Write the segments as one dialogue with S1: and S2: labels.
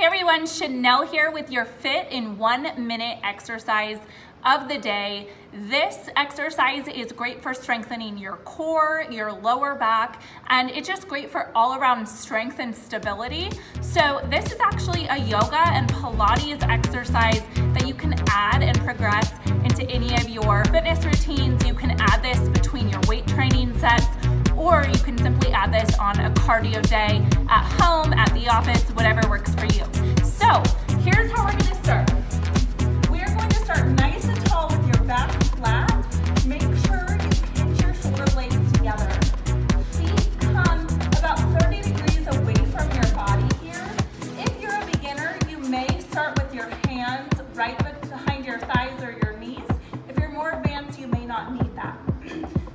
S1: Hey everyone, Chanel here with your Fit in 1 minute exercise of the day. This exercise is great for strengthening your core, your lower back, and it's just great for all around strength and stability. So this is actually a yoga and Pilates exercise that you can add and progress into any of your fitness routines. You can add this between your weight training sets, or you can simply add this on a cardio day at home, at the office, whatever works for you. So here's how we're going to start. We're going to start nice and tall with your back flat. Make sure you pinch your shoulder blades together. Feet come about 30 degrees away from your body here. If you're a beginner, you may start with your hands right behind your thighs or your knees. If you're more advanced, you may not need that.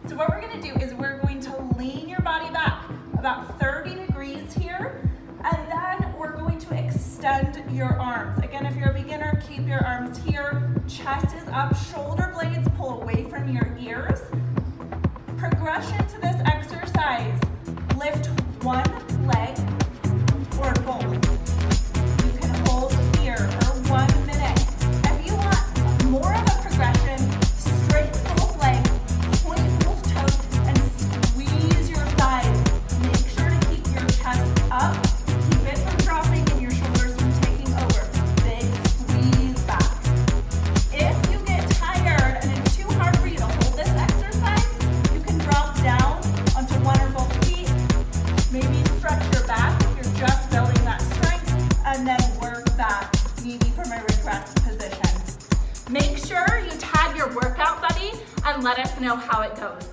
S1: So what we're going to do is we're going to lean your body back about 30 degrees here, and then we're going to extend your arms. Again, if you're a beginner, keep your arms here. Chest is up, shoulder blades pull away from your ears. Progression to this exercise, lift one leg or both. You can hold here for 1 minute. If you want more of a progression, straight both legs, point both toes, and squeeze your thighs. Make sure to keep your chest up. Keep it from dropping and your shoulders from taking over. Big squeeze back. If you get tired and it's too hard for you to hold this exercise, you can drop down onto one or both feet. Maybe stretch your back if you're just building that strength, and then work that knee from a regressed position. Make sure you tag your workout buddy and let us know how it goes.